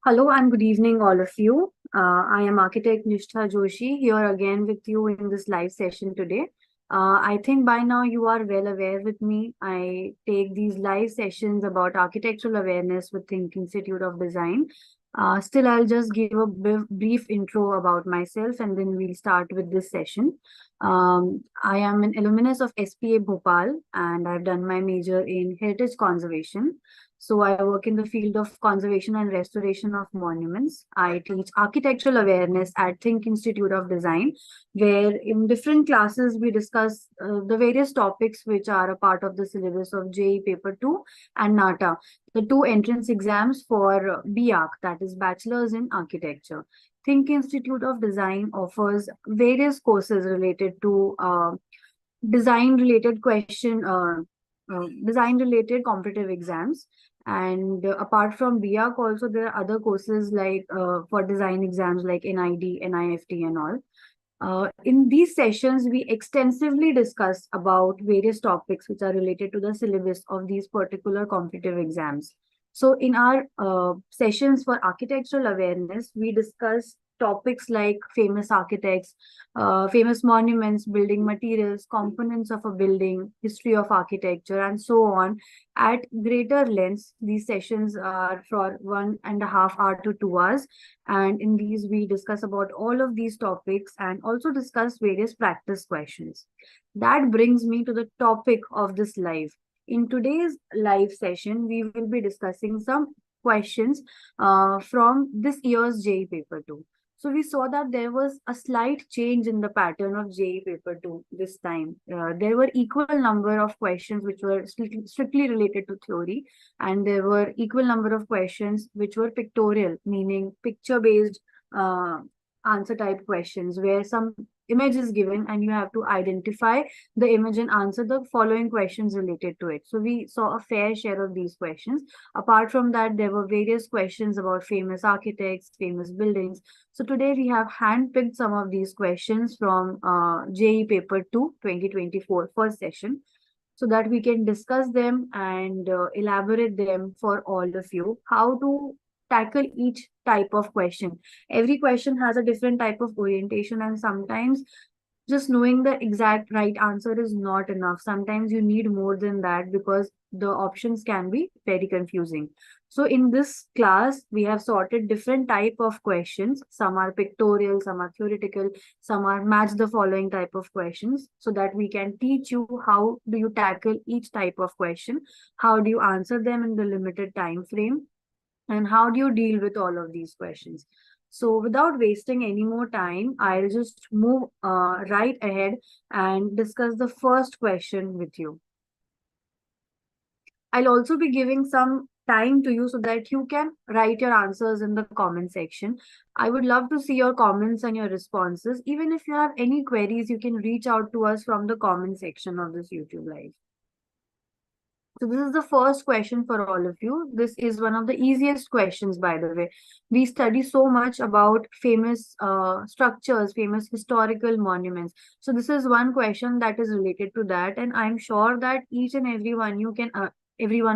Hello and good evening, all of you. I am architect Nishtha Joshi here again with you in this live session today. I think by now you are well aware with me. I take these live sessions about architectural awareness with THiNC Institute of Design. Still, I'll just give a brief intro about myself and then we'll start with this session. I am an alumnus of SPA Bhopal and I've done my major in heritage conservation. So I work in the field of conservation and restoration of monuments. I teach architectural awareness at THiNC Institute of Design, where in different classes we discuss the various topics which are a part of the syllabus of JEE Paper 2 and NATA, the two entrance exams for B.Arch, that is Bachelor's in Architecture. THiNC Institute of Design offers various courses related to design related design related competitive exams. And apart from B.Arch, also there are other courses like for design exams like NID, NIFT and all. In these sessions, we extensively discuss about various topics which are related to the syllabus of these particular competitive exams. So in our sessions for architectural awareness, we discuss topics like famous architects, famous monuments, building materials, components of a building, history of architecture, and so on at greater lengths. These sessions are for 1.5 hours to 2 hours. And in these, we discuss about all of these topics and also discuss various practice questions. That brings me to the topic of this live. In today's live session, we will be discussing some questions from this year's JEE Paper 2. So we saw that there was a slight change in the pattern of JEE Paper 2 this time. There were equal number of questions which were strictly related to theory, and there were equal number of questions which were pictorial, meaning picture-based answer type questions, where some image is given and you have to identify the image and answer the following questions related to it. So we saw a fair share of these questions. Apart from that, there were various questions about famous architects, famous buildings. So today we have handpicked some of these questions from JEE Paper 2 2024 first session, so that we can discuss them and elaborate them for all of you. How to tackle each type of question. Every question has a different type of orientation, and sometimes just knowing the exact right answer is not enough. Sometimes you need more than that because the options can be very confusing. So in this class, we have sorted different type of questions. Some are pictorial, some are theoretical, some are match the following type of questions, so that we can teach you how do you tackle each type of question, how do you answer them in the limited time frame, and how do you deal with all of these questions. So without wasting any more time, I'll just move right ahead and discuss the first question with you. I'll also be giving some time to you so that you can write your answers in the comment section. I would love to see your comments and your responses. Even if you have any queries, you can reach out to us from the comment section of this YouTube live. So this is the first question for all of you. This is one of the easiest questions, by the way. We study so much about famous structures, famous historical monuments. So this is one question that is related to that, and I'm sure that each and every one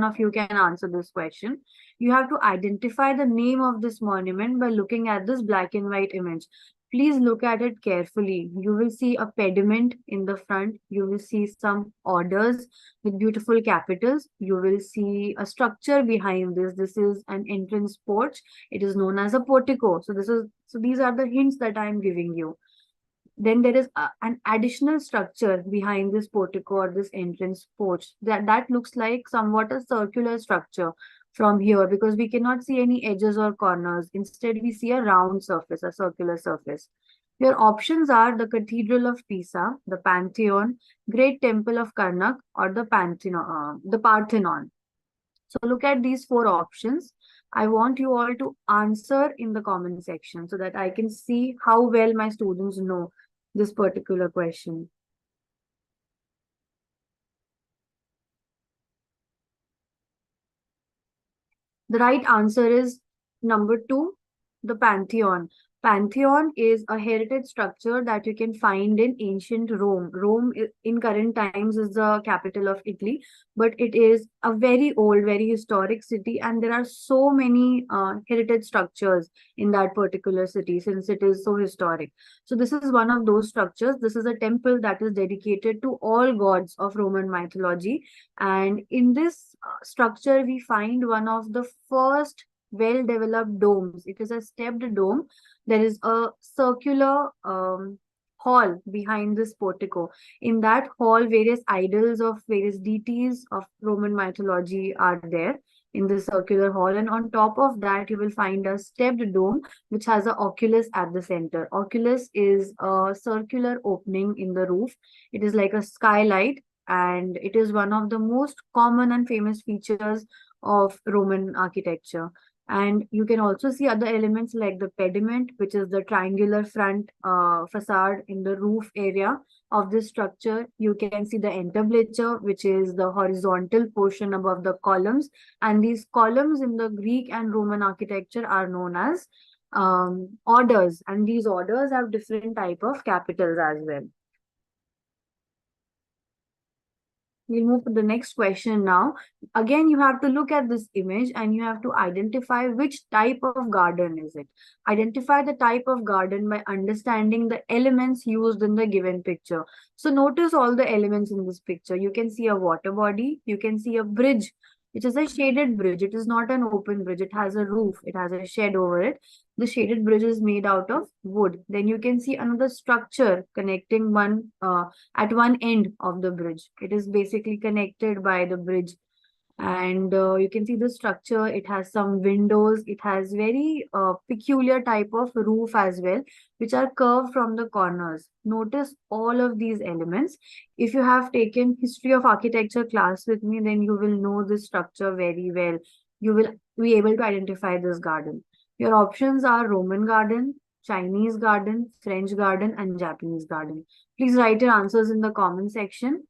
of you can answer this question. You have to identify the name of this monument by looking at this black and white image. Please look at it carefully. You will see a pediment in the front. You will see some orders with beautiful capitals. You will see a structure behind this. This is an entrance porch. It is known as a portico. So these are the hints that I am giving you. Then there is an additional structure behind this portico or this entrance porch. That looks like somewhat a circular structure from here, because we cannot see any edges or corners. Instead, we see a round surface, a circular surface. Your options are the Cathedral of Pisa, the Pantheon, Great Temple of Karnak, or the Parthenon. So look at these four options. I want you all to answer in the comment section so that I can see how well my students know this particular question. The right answer is number 2, the Pantheon. Pantheon is a heritage structure that you can find in ancient Rome. In current times is the capital of Italy, but it is a very old, very historic city, and there are so many heritage structures in that particular city since it is so historic. So this is one of those structures. This is a temple that is dedicated to all gods of Roman mythology, and in this structure we find one of the first well-developed domes. It is a stepped dome. There is a circular hall behind this portico. In that hall, various idols of various deities of Roman mythology are there in this circular hall. And on top of that, you will find a stepped dome which has an oculus at the center. Oculus is a circular opening in the roof. It is like a skylight, and it is one of the most common and famous features of Roman architecture. And you can also see other elements like the pediment, which is the triangular front facade in the roof area of this structure. You can see the entablature, which is the horizontal portion above the columns. And these columns in the Greek and Roman architecture are known as orders. And these orders have different type of capitals as well. We'll move to the next question now. Again, you have to look at this image and you have to identify which type of garden is it. Identify the type of garden by understanding the elements used in the given picture. So notice all the elements in this picture. You can see a water body. You can see a bridge, which is a shaded bridge. It is not an open bridge. It has a roof. It has a shed over it. The shaded bridge is made out of wood. Then you can see another structure connecting one at one end of the bridge. It is basically connected by the bridge. And you can see the structure. It has some windows. It has very peculiar type of roof as well, which are curved from the corners. Notice all of these elements. If you have taken history of architecture class with me, then you will know this structure very well. You will be able to identify this garden. Your options are Roman garden, Chinese garden, French garden, and Japanese garden. Please write your answers in the comment section.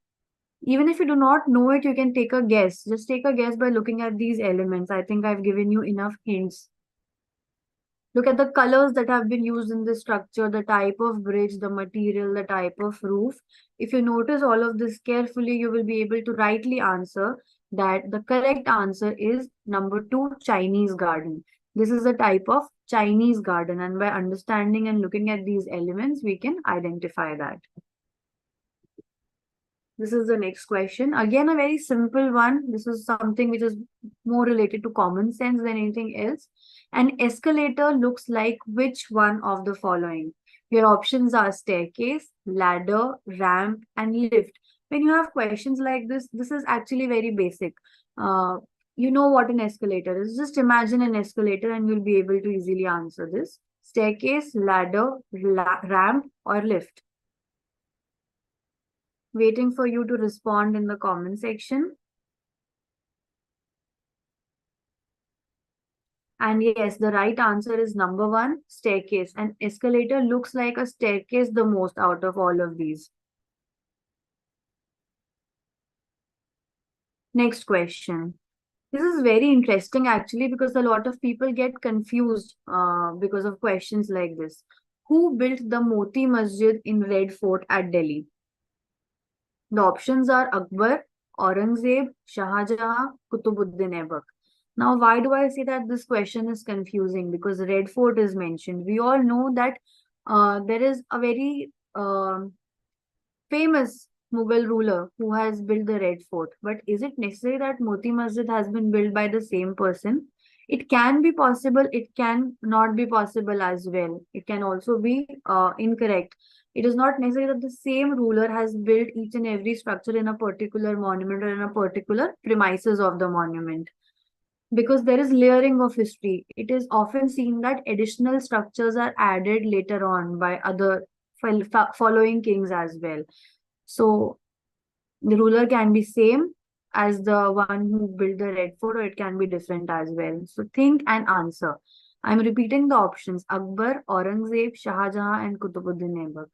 Even if you do not know it, you can take a guess. Just take a guess by looking at these elements. I think I've given you enough hints. Look at the colors that have been used in this structure, the type of bridge, the material, the type of roof. If you notice all of this carefully, you will be able to rightly answer that the correct answer is number 2, Chinese garden. This is a type of Chinese garden, and by understanding and looking at these elements, we can identify that. This is the next question. Again, a very simple one. This is something which is more related to common sense than anything else. An escalator looks like which one of the following? Your options are staircase, ladder, ramp, and lift. When you have questions like this is actually very basic. You know what an escalator is. Just imagine an escalator and you'll be able to easily answer this. Staircase, ladder, ramp, or lift. Waiting for you to respond in the comment section. And yes, the right answer is number 1, staircase. An escalator looks like a staircase the most out of all of these. Next question. This is very interesting actually because a lot of people get confused because of questions like this. Who built the Moti Masjid in Red Fort at Delhi? The options are Akbar, Aurangzeb, Shah Jahan, Qutbuddin Aibak. Now, why do I say that this question is confusing? Because Red Fort is mentioned. We all know that there is a very famous Mughal ruler who has built the Red Fort. But is it necessary that Moti Masjid has been built by the same person? It can be possible. It can not be possible as well. It can also be incorrect. It is not necessary that the same ruler has built each and every structure in a particular monument or in a particular premises of the monument. Because there is layering of history. It is often seen that additional structures are added later on by other following kings as well. So the ruler can be same as the one who built the Red Fort, or it can be different as well. So think and answer. I'm repeating the options: Akbar, Aurangzeb, Shah Jahan, and Qutbuddin Aibak.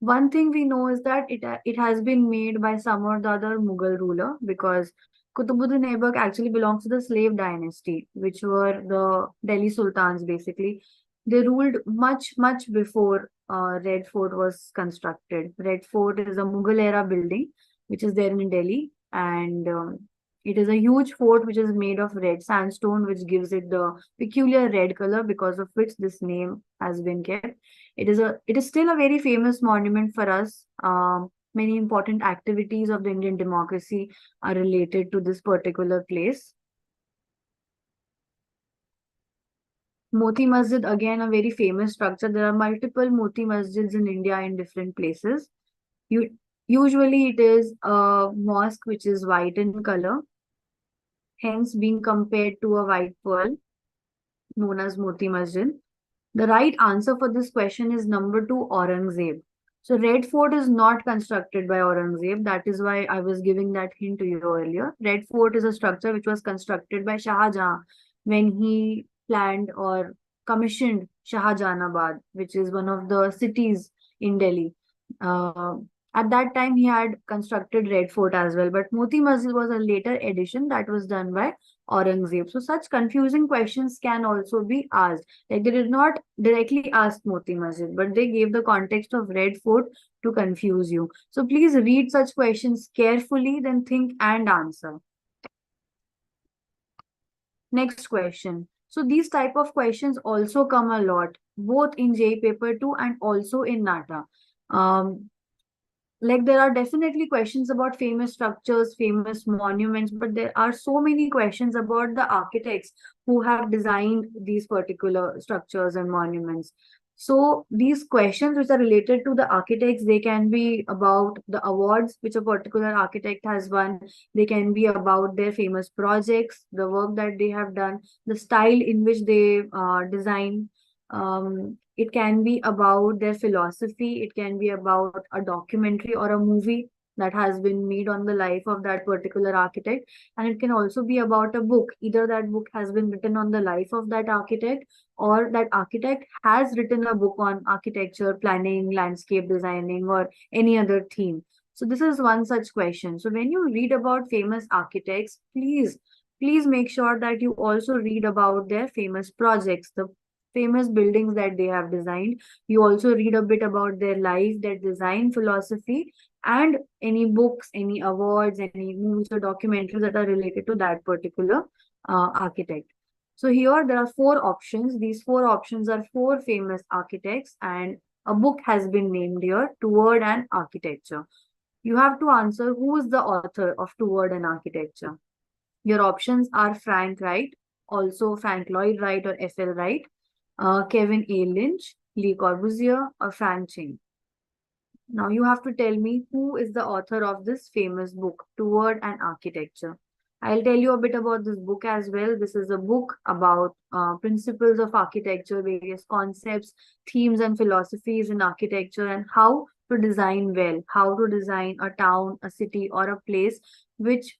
One thing we know is that it has been made by some or the other Mughal ruler, because Qutbuddin Aibak actually belongs to the slave dynasty, which were the Delhi Sultans basically. They ruled much before Red Fort was constructed. Red Fort is a Mughal era building which is there in Delhi, and it is a huge fort which is made of red sandstone, which gives it the peculiar red color, because of which this name has been kept. It is still a very famous monument for us. Many important activities of the Indian democracy are related to this particular place. Moti Masjid, again, a very famous structure. There are multiple Moti Masjids in India in different places. You, Usually, it is a mosque which is white in color, hence being compared to a white pearl known as Moti Masjid. The right answer for this question is number two, Aurangzeb. So Red Fort is not constructed by Aurangzeb. That is why I was giving that hint to you earlier. Red Fort is a structure which was constructed by Shah Jahan when he planned or commissioned Shahjahanabad, which is one of the cities in Delhi. Uh, at that time, he had constructed Red Fort as well, but Moti Masjid was a later addition that was done by Aurangzeb. So such confusing questions can also be asked. Like, they did not directly ask Moti Masjid, but they gave the context of Red Fort to confuse you. So please read such questions carefully, then think and answer. Next question. So these type of questions also come a lot, both in JEE paper 2 and also in NATA. Like, there are definitely questions about famous structures, famous monuments, but there are so many questions about the architects who have designed these particular structures and monuments. So these questions which are related to the architects, they can be about the awards which a particular architect has won. They can be about their famous projects, the work that they have done, the style in which they design. It can be about their philosophy. It can be about a documentary or a movie that has been made on the life of that particular architect. And it can also be about a book. Either that book has been written on the life of that architect, or that architect has written a book on architecture, planning, landscape designing, or any other theme. So this is one such question. So when you read about famous architects, please make sure that you also read about their famous projects, the famous buildings that they have designed. You also read a bit about their life, their design philosophy, and any books, any awards, any movies or documentaries that are related to that particular architect. So here there are four options. These four options are four famous architects, and a book has been named here, Toward and Architecture. You have to answer who is the author of Toward and Architecture. Your options are Frank Wright, also Frank Lloyd Wright or F.L. Wright, Kevin A. Lynch, Lee Corbusier, or Frank Ching. Now you have to tell me who is the author of this famous book, Toward and Architecture. I'll tell you a bit about this book as well. This is a book about principles of architecture, various concepts, themes, and philosophies in architecture, and how to design well, how to design a town, a city, or a place which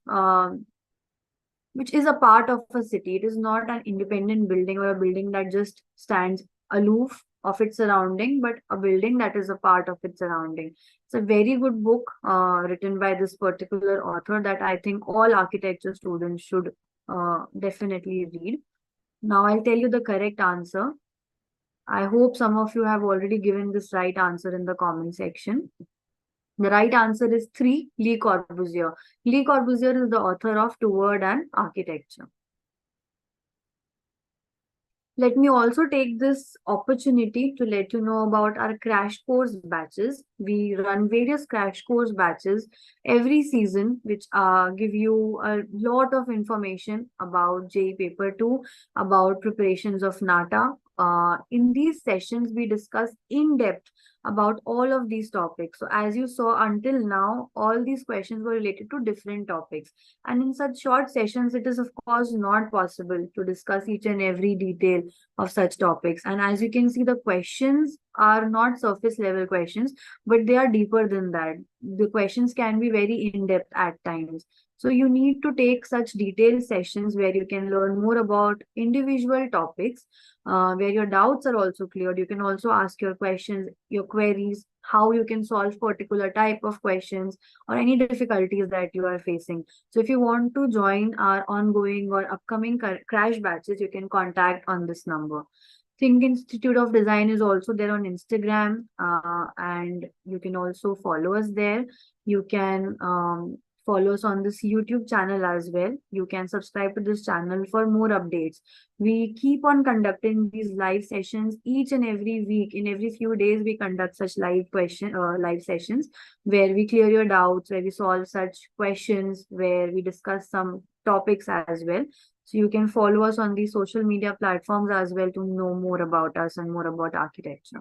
is a part of a city. It is not an independent building or a building that just stands aloof of its surrounding, but a building that is a part of its surrounding. It's a very good book written by this particular author that I think all architecture students should definitely read. Now I'll tell you the correct answer. I hope some of you have already given this right answer in the comment section. The right answer is 3, Lee Corbusier. Lee Corbusier is the author of Toward and Architecture. Let me also take this opportunity to let you know about our crash course batches. We run various crash course batches every season, which give you a lot of information about JEE Paper 2, about preparations of NATA. In these sessions, we discuss in depth about all of these topics. So as you saw until now, all these questions were related to different topics. And in such short sessions, it is of course not possible to discuss each and every detail of such topics. And as you can see, the questions are not surface level questions, but they are deeper than that. The questions can be very in-depth at times. So you need to take such detailed sessions where you can learn more about individual topics, where your doubts are also cleared. You can also ask your questions, your queries, how you can solve particular type of questions or any difficulties that you are facing. So if you want to join our ongoing or upcoming crash batches, you can contact on this number. THiNC Institute of Design is also there on Instagram, and you can also follow us there. You can follow us on this YouTube channel as well. You can subscribe to this channel for more updates. We keep on conducting these live sessions each and every week. In every few days, we conduct such live sessions where we clear your doubts, where we solve such questions, where we discuss some topics as well. So you can follow us on these social media platforms as well to know more about us and more about architecture.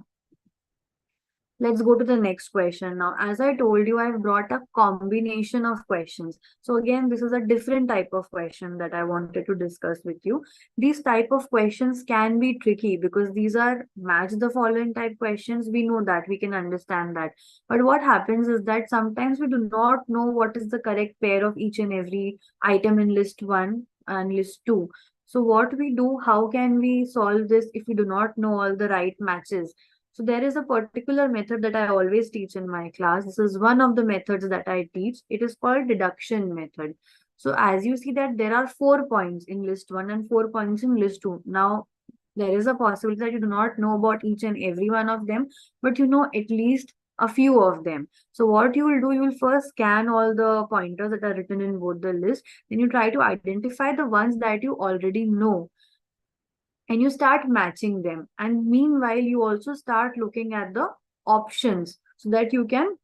Let's go to the next question. Now, as I told you, I've brought a combination of questions. So again, this is a different type of question that I wanted to discuss with you. These type of questions can be tricky because these are match the following type questions. We know that, we can understand that. But what happens is that sometimes we do not know what is the correct pair of each and every item in list 1 and list 2. So what we do, how can we solve this if we do not know all the right matches? So there is a particular method that I always teach in my class. This is one of the methods that I teach. It is called deduction method. So as you see that there are 4 points in list 1 and 4 points in list 2. Now, there is a possibility that you do not know about each and every one of them, but you know at least a few of them. So what you will do, you will first scan all the pointers that are written in both the list. Then you try to identify the ones that you already know, and you start matching them. And meanwhile, you also start looking at the options so that you can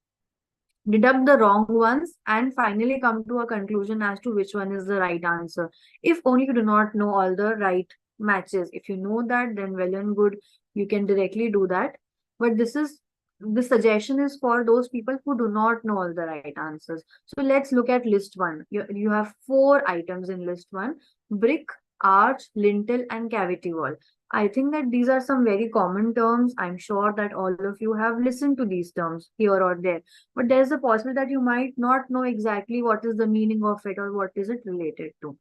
deduct the wrong ones and finally come to a conclusion as to which one is the right answer. If only you do not know all the right matches. If you know that, then well and good, you can directly do that. But the suggestion is for those people who do not know all the right answers. So let's look at list 1. You have 4 items in list 1: brick, arch, lintel, and cavity wall. I think that these are some very common terms. I'm sure that all of you have listened to these terms here or there, but there's a possibility that you might not know exactly what is the meaning of it or what is it related to.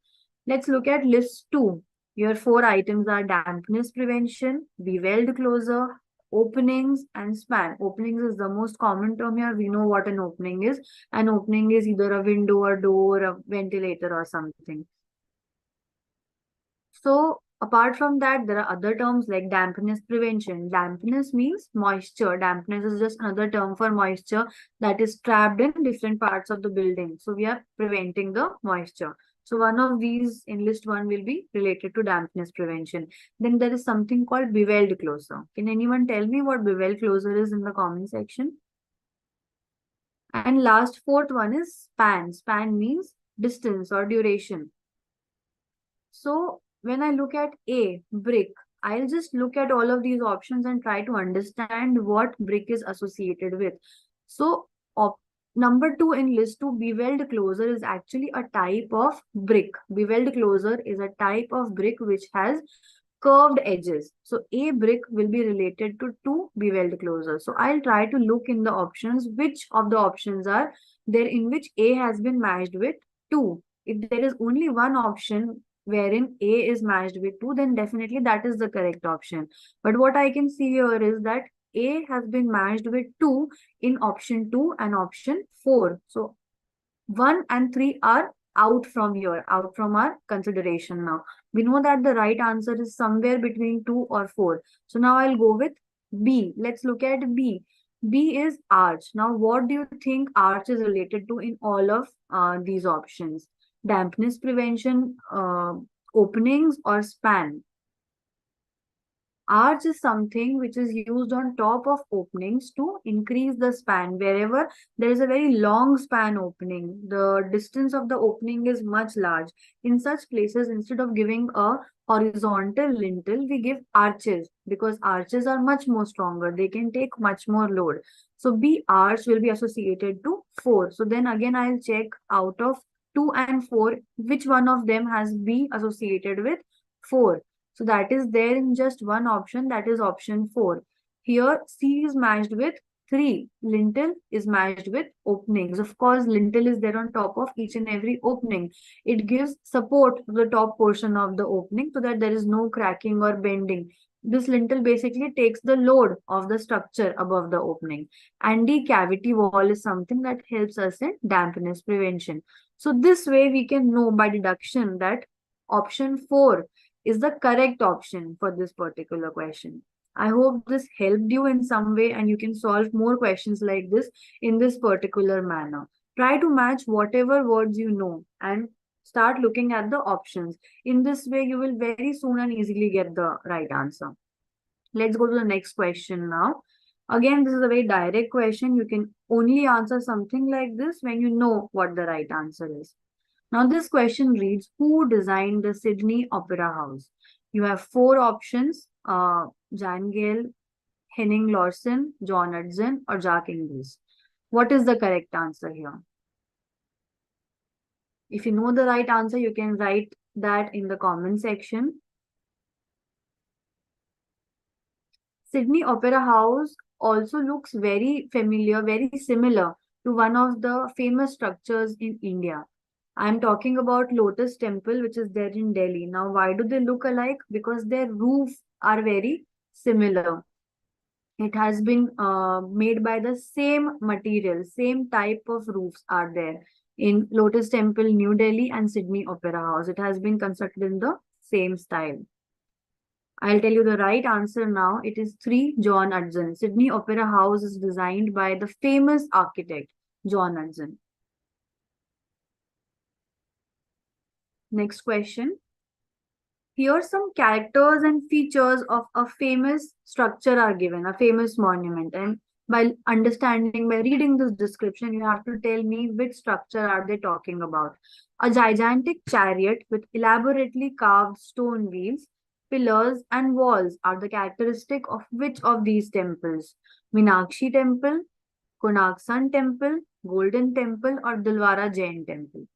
Let's look at list 2. Your 4 items are dampness prevention, weld closer, openings, and span. Openings is the most common term here. We know what an opening is. An opening is either a window, a door, a ventilator, or something. So apart from that, there are other terms like dampness prevention. Dampness means moisture. Dampness is just another term for moisture that is trapped in different parts of the building. So we are preventing the moisture. So one of these in list 1 will be related to dampness prevention. Then there is something called beweld closer. Can anyone tell me what beweld closer is in the comment section? And last, 4th one is span. Span means distance or duration. So when I look at A, brick, I'll just look at all of these options and try to understand what brick is associated with. So number 2 in list 2, beweld closer, is actually a type of brick. Beweld closer is a type of brick which has curved edges. So A brick will be related to 2 beweld closer. So I'll try to look in the options, which of the options are there in which A has been matched with 2. If there is only one option wherein A is matched with 2, then definitely that is the correct option. But what I can see here is that A has been matched with 2 in option 2 and option 4. So 1 and 3 are out from here, out from our consideration now. We know that the right answer is somewhere between 2 or 4. So now I'll go with B. Let's look at B. B is arch. Now, what do you think arch is related to in all of these options? Dampness prevention, openings, or span? Arch is something which is used on top of openings to increase the span. Wherever there is a very long span opening, the distance of the opening is much large. In such places, instead of giving a horizontal lintel, we give arches because arches are much more stronger. They can take much more load. So B.Arch will be associated to 4. So then again, I'll check out of 2 and 4, which one of them has B associated with 4. So that is there in just one option, that is option 4. Here C is matched with 3. Lintel is matched with openings. Of course, lintel is there on top of each and every opening. It gives support to the top portion of the opening so that there is no cracking or bending. This lintel basically takes the load of the structure above the opening. And the cavity wall is something that helps us in dampness prevention. So this way we can know by deduction that option 4 is the correct option for this particular question. I hope this helped you in some way and you can solve more questions like this in this particular manner. Try to match whatever words you know and start looking at the options. In this way, you will very soon and easily get the right answer. Let's go to the next question now. Again, this is a very direct question. You can only answer something like this when you know what the right answer is. Now, this question reads, who designed the Sydney Opera House? You have four options, Jan Gale, Henning Lawson, John Hudson, or Jack Inglis. What is the correct answer here? If you know the right answer, you can write that in the comment section. Sydney Opera House also looks very familiar, very similar to one of the famous structures in India. I'm talking about Lotus Temple, which is there in Delhi. Now, why do they look alike? Because their roofs are very similar. It has been made by the same material, same type of roofs are there in Lotus Temple, New Delhi, and Sydney Opera House. It has been constructed in the same style. I'll tell you the right answer now. It is 3, John Hudson. Sydney Opera House is designed by the famous architect, John Hudson. Next question. Here some characters and features of a famous structure are given, a famous monument. And by reading this description, you have to tell me which structure are they talking about. A gigantic chariot with elaborately carved stone wheels, pillars and walls are the characteristic of which of these temples? Meenakshi Temple, Konark Sun Temple, Golden Temple, or Dilwara Jain Temple?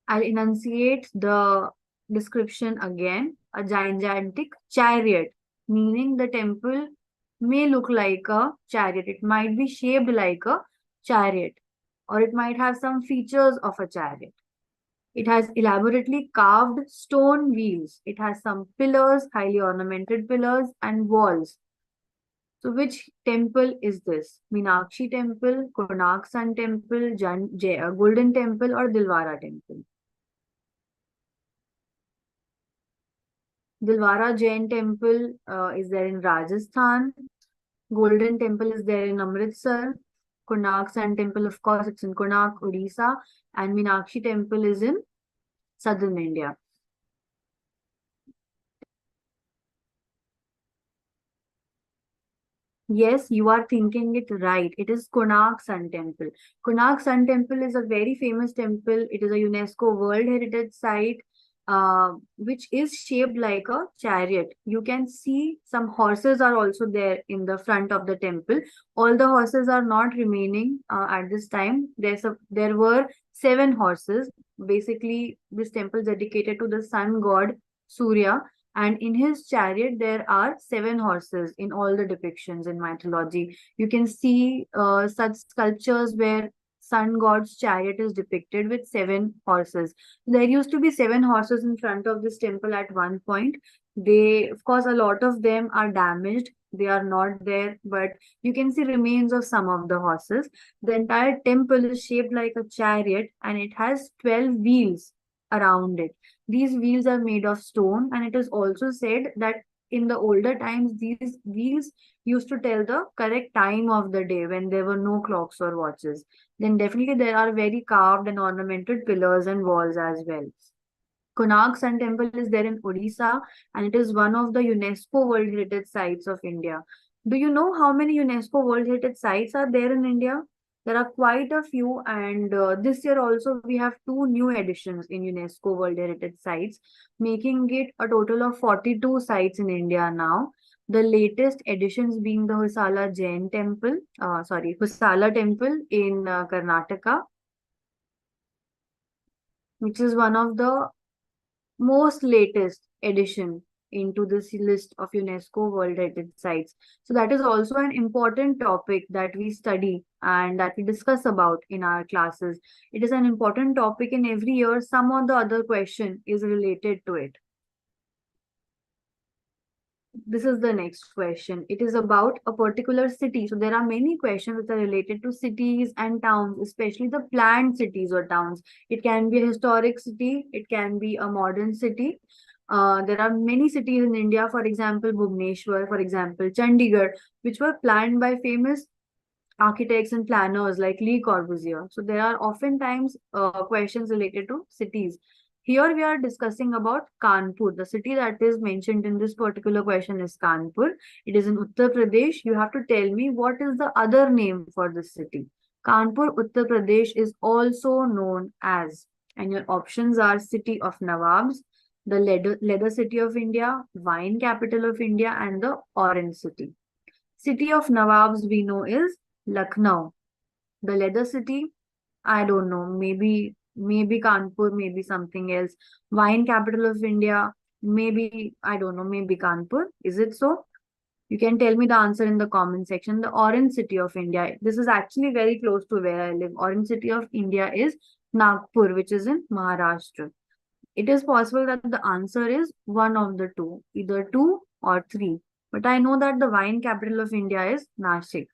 I'll enunciate the description again. A gigantic chariot, meaning the temple may look like a chariot. It might be shaped like a chariot, or it might have some features of a chariot. It has elaborately carved stone wheels. It has some pillars, highly ornamented pillars, and walls. So, which temple is this? Meenakshi Temple, Konark Sun Temple, Golden Temple, or Dilwara Temple? Dilwara Jain Temple is there in Rajasthan. Golden Temple is there in Amritsar. Konark Sun Temple, of course, it's in Konark, Odisha. And Meenakshi Temple is in southern India. Yes, you are thinking it right. It is Konark Sun Temple. Konark Sun Temple is a very famous temple. It is a UNESCO World Heritage Site, which is shaped like a chariot. You can see some horses are also there in the front of the temple. All the horses are not remaining at this time. There were 7 horses. Basically, this temple is dedicated to the sun god Surya, and in his chariot, there are 7 horses in all the depictions in mythology. You can see such sculptures where sun god's chariot is depicted with 7 horses. There used to be 7 horses in front of this temple at one point. They, of course, a lot of them are damaged. They are not there, but you can see remains of some of the horses. The entire temple is shaped like a chariot and it has 12 wheels around it. These wheels are made of stone, and it is also said that in the older times, these wheels used to tell the correct time of the day when there were no clocks or watches. Then definitely there are very carved and ornamented pillars and walls as well. Konark Sun Temple is there in Odisha, and it is one of the UNESCO World Heritage Sites of India. Do you know how many UNESCO World Heritage Sites are there in India? There are quite a few, and this year also we have 2 new additions in UNESCO World Heritage Sites, making it a total of 42 sites in India now. The latest additions being the Husala Temple in Karnataka, which is one of the most latest addition into this list of UNESCO World Heritage Sites. So that is also an important topic that we study and that we discuss about in our classes. It is an important topic and every year some or the other question is related to it. This is the next question. It is about a particular city. So there are many questions which are related to cities and towns, especially the planned cities or towns. It can be a historic city, it can be a modern city. There are many cities in India, for example, Bhubaneswar, for example, Chandigarh, which were planned by famous architects and planners like Le Corbusier. So there are oftentimes questions related to cities. Here we are discussing about Kanpur. The city that is mentioned in this particular question is Kanpur. It is in Uttar Pradesh. You have to tell me what is the other name for this city. Kanpur, Uttar Pradesh is also known as, and your options are City of Nawabs, the leather city of India, wine capital of India, and the orange city. City of Nawabs we know is Lucknow. The leather city, I don't know, maybe Kanpur, maybe something else. Wine capital of India, maybe I don't know, maybe Kanpur. Is it so? You can tell me the answer in the comment section. The orange city of India. This is actually very close to where I live. Orange city of India is Nagpur, which is in Maharashtra. It is possible that the answer is one of the two, either two or three. But I know that the wine capital of India is Nashik.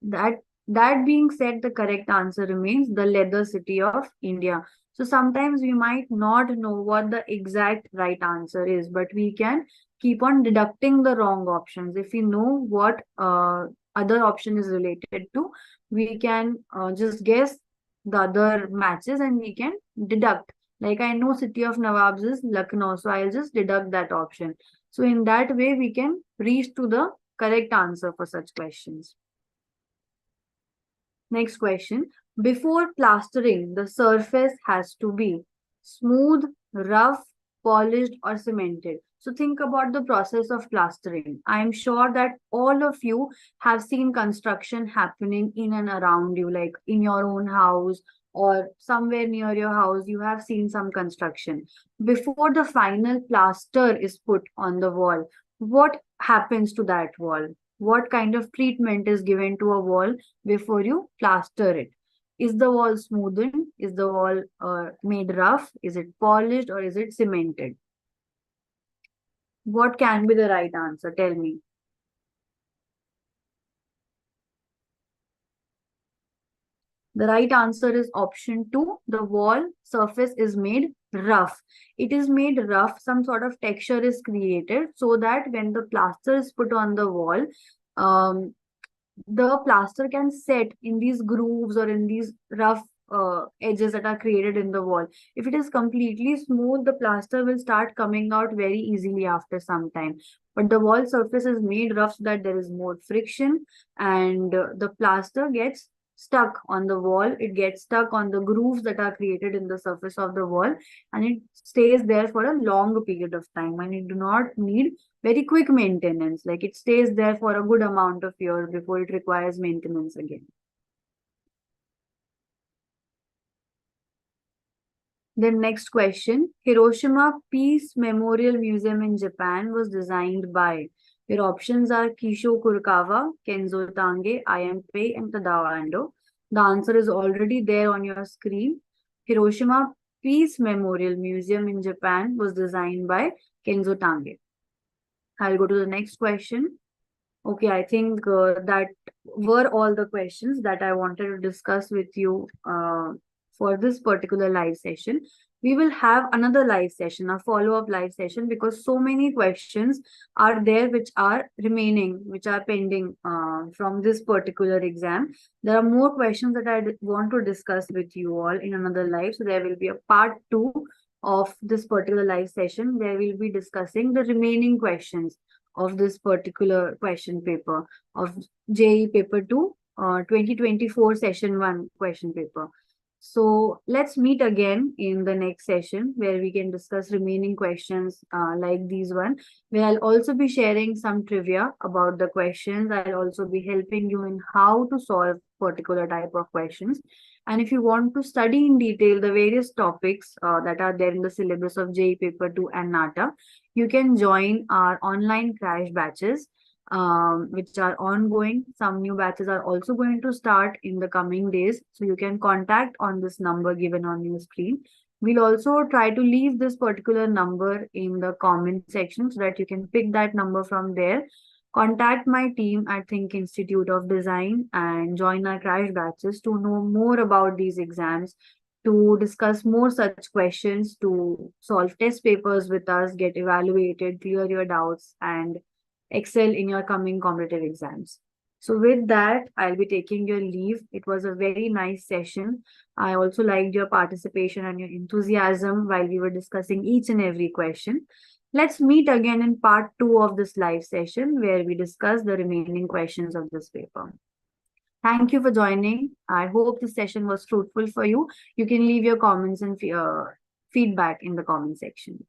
That that being said, the correct answer remains the leather city of India. So sometimes we might not know what the exact right answer is, but we can keep on deducting the wrong options. If we know what other option is related to, we can just guess the other matches and we can deduct. Like I know city of Nawabs is Lucknow, so I'll just deduct that option. So in that way, we can reach to the correct answer for such questions. Next question. Before plastering, the surface has to be smooth, rough, polished, or cemented. So think about the process of plastering. I am sure that all of you have seen construction happening in and around you, like in your own house or somewhere near your house, you have seen some construction. Before the final plaster is put on the wall, what happens to that wall? What kind of treatment is given to a wall before you plaster it? Is the wall smoothened? Is the wall made rough? Is it polished or is it cemented? What can be the right answer? Tell me. The right answer is option 2. The wall surface is made rough. It is made rough, some sort of texture is created so that when the plaster is put on the wall, um, the plaster can set in these grooves or in these rough edges that are created in the wall. If it is completely smooth, the plaster will start coming out very easily after some time. But the wall surface is made rough so that there is more friction and the plaster gets stuck on the wall. It gets stuck on the grooves that are created in the surface of the wall and it stays there for a long period of time and it do not need very quick maintenance. Like it stays there for a good amount of years before it requires maintenance again. Then next question. Hiroshima Peace Memorial Museum in Japan was designed by. Your options are Kisho Kurokawa, Kenzo Tange, I.M. Pei, and Tadao Ando. The answer is already there on your screen. Hiroshima Peace Memorial Museum in Japan was designed by Kenzo Tange. I'll go to the next question. Okay, I think that were all the questions that I wanted to discuss with you for this particular live session. We will have another live session, a follow-up live session, because so many questions are there which are remaining, which are pending from this particular exam. There are more questions that I want to discuss with you all in another live. So there will be a part 2 of this particular live session where we'll be discussing the remaining questions of this particular question paper of JEE paper 2 2024 session 1 question paper. So let's meet again in the next session where we can discuss remaining questions like these one, where I'll also be sharing some trivia about the questions. I'll also be helping you in how to solve particular type of questions. And if you want to study in detail the various topics that are there in the syllabus of JEE paper 2 and NATA, you can join our online crash batches. which are ongoing. Some new batches are also going to start in the coming days. So you can contact on this number given on your screen. We'll also try to leave this particular number in the comment section so that you can pick that number from there. Contact my team at THiNC Institute of Design and join our crash batches to know more about these exams, to discuss more such questions, to solve test papers with us, get evaluated, clear your doubts, and excel in your coming competitive exams. So with that, I'll be taking your leave. It was a very nice session. I also liked your participation and your enthusiasm while we were discussing each and every question. Let's meet again in part 2 of this live session where we discuss the remaining questions of this paper. Thank you for joining. I hope this session was fruitful for you. You can leave your comments and feedback in the comment section.